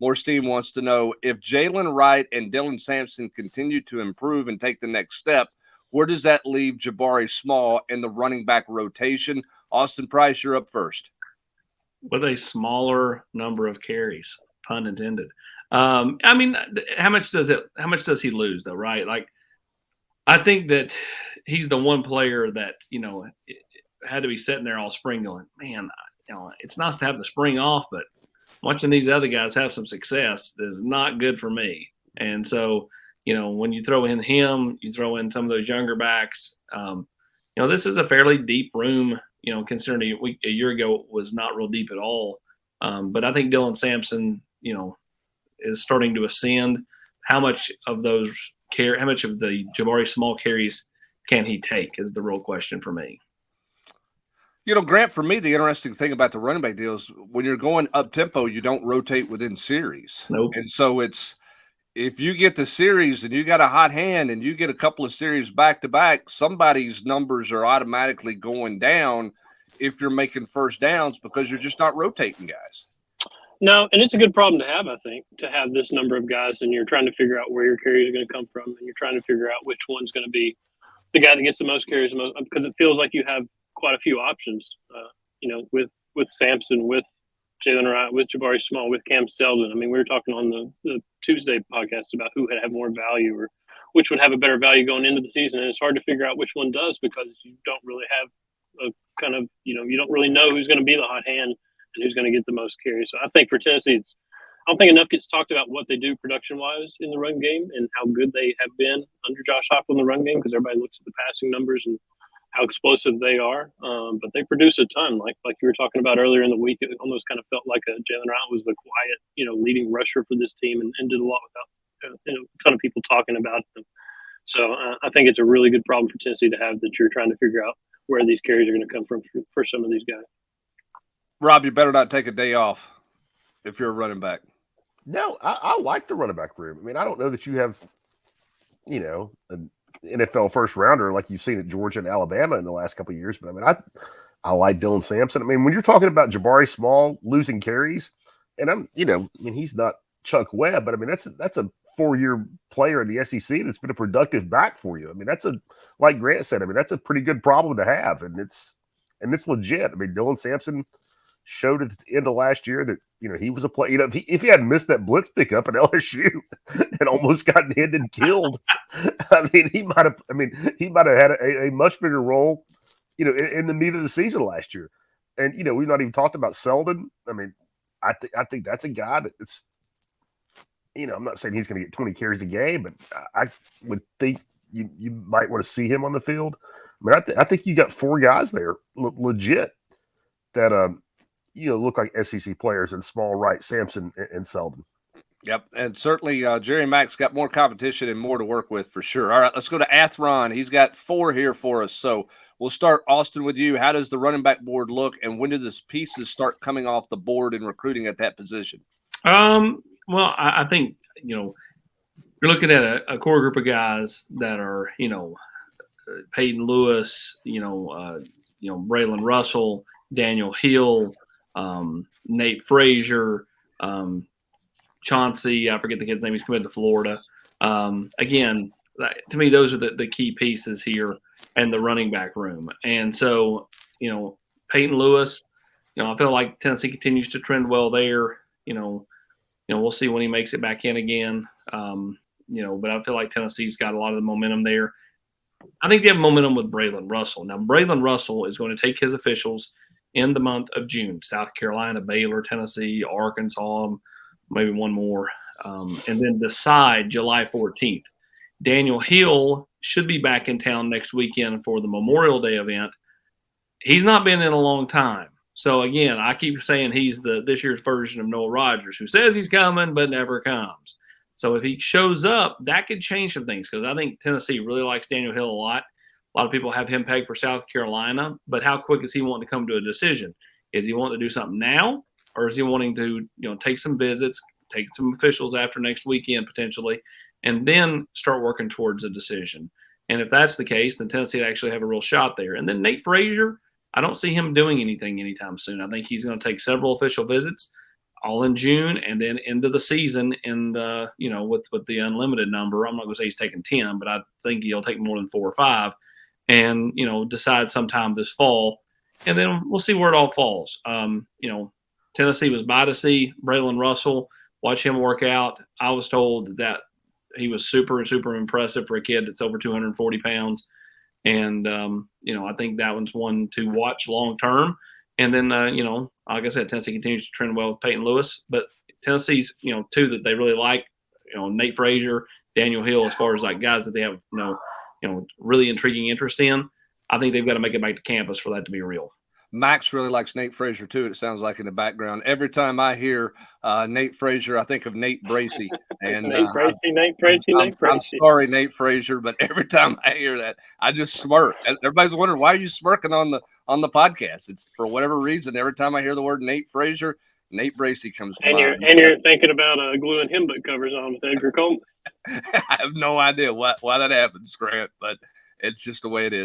More Steam wants to know if Jalen Wright and Dylan Sampson continue to improve and take the next step, where does that leave Jabari Small in the running back rotation? Austin Price, you're up first. With a smaller number of carries, pun intended. I mean, how much does he lose though, right? Like, I think that he's the one player that, had to be sitting there all spring going, man, it's nice to have the spring off, but watching these other guys have some success is not good for me. And so, when you throw in him, you throw in some of those younger backs, this is a fairly deep room, considering a year ago it was not real deep at all. But I think Dylan Sampson, is starting to ascend. How much of the Jabari Small carries can he take is the real question for me. Grant, for me, the interesting thing about the running back deal is when you're going up tempo, you don't rotate within series. Nope. And so if you get the series and you got a hot hand and you get a couple of series back to back, somebody's numbers are automatically going down if you're making first downs because you're just not rotating guys. No, and it's a good problem to have, I think, to have this number of guys and you're trying to figure out where your carries are going to come from and you're trying to figure out which one's going to be the guy that gets the most carries because it feels like you have quite a few options, with Sampson, with Jalen Wright, with Jabari Small, with Cam Seldon. I mean, we were talking on the Tuesday podcast about who would have more value or which would have a better value going into the season. And it's hard to figure out which one does because you don't really have a kind of, you don't really know who's going to be the hot hand and who's going to get the most carries. So I think for Tennessee, I don't think enough gets talked about what they do production-wise in the run game and how good they have been under Josh Heupel in the run game because everybody looks at the passing numbers and how explosive they are, but they produce a ton. Like you were talking about earlier in the week, it almost kind of felt like Jalen Wright was the quiet, leading rusher for this team and did a lot without a ton of people talking about them. So I think it's a really good problem for Tennessee to have that you're trying to figure out where these carries are going to come from for some of these guys. Rob, you better not take a day off if you're a running back. No, I like the running back room. I mean, I don't know that you have, an NFL first rounder like you've seen at Georgia and Alabama in the last couple of years. But I mean, I like Dylan Sampson. I mean, when you're talking about Jabari Small losing carries, and he's not Chuck Webb, but I mean, that's a 4-year player in the SEC that's been a productive back for you. I mean, like Grant said, I mean, that's a pretty good problem to have, and it's legit. I mean, Dylan Sampson showed at the end of last year that he was a player. If he hadn't missed that blitz pickup at LSU and almost gotten hit and killed, I mean, he might have had a much bigger role, in the meat of the season last year. And we've not even talked about Seldon. I mean, I think that's a guy that's, I'm not saying he's going to get 20 carries a game, but I would think you might want to see him on the field. I mean, I think you got 4 guys there legit that look like SEC players in Small, Wright, Sampson, and Seldon. Yep, and certainly Jerry Mack's got more competition and more to work with for sure. All right, let's go to Athron. He's got 4 here for us. So we'll start, Austin, with you. How does the running back board look, and when do the pieces start coming off the board and recruiting at that position? Well, I think, you're looking at a core group of guys that are, Peyton Lewis, Braylon Russell, Daniel Hill, Nate Frazier, Chauncey, I forget the kid's name, he's committed to Florida. Again, to me, those are the key pieces here in the running back room. And so, Peyton Lewis, I feel like Tennessee continues to trend well there. We'll see when he makes it back in again. But I feel like Tennessee's got a lot of the momentum there. I think they have momentum with Braylon Russell. Now, Braylon Russell is going to take his officials in the month of June, South Carolina, Baylor, Tennessee, Arkansas, maybe one more, and then decide July 14th. Daniel Hill should be back in town next weekend for the Memorial Day event. He's not been in a long time. So, again, I keep saying he's this year's version of Noah Rogers, who says he's coming but never comes. So if he shows up, that could change some things because I think Tennessee really likes Daniel Hill a lot. A lot of people have him pegged for South Carolina, but how quick is he wanting to come to a decision? Is he wanting to do something now, or is he wanting to, take some visits, take some officials after next weekend potentially, and then start working towards a decision? And if that's the case, then Tennessee would actually have a real shot there. And then Nate Frazier, I don't see him doing anything anytime soon. I think he's going to take several official visits. all in June, and then into the season, and with the unlimited number. I'm not going to say he's taking 10, but I think he'll take more than 4 or 5, and decide sometime this fall, and then we'll see where it all falls. Tennessee was by to see Braylon Russell, watch him work out. I was told that he was super impressive for a kid that's over 240 pounds. And, I think that one's one to watch long term. And then, like I said, Tennessee continues to trend well with Peyton Lewis. But Tennessee's, two that they really like, Nate Frazier, Daniel Hill, as far as like guys that they have, really intriguing interest in. I think they've got to make it back to campus for that to be real. Max really likes Nate Frazier too. It sounds like in the background. Every time I hear Nate Frazier, I think of Nate Bracey. And Nate Bracey. I'm sorry, Nate Frazier, but every time I hear that, I just smirk. Everybody's wondering, why are you smirking on the podcast? It's for whatever reason. Every time I hear the word Nate Frazier, Nate Bracey comes to mind. And you're thinking about gluing him book covers on with Edgar Coleman. I have no idea why that happens, Grant, but it's just the way it is.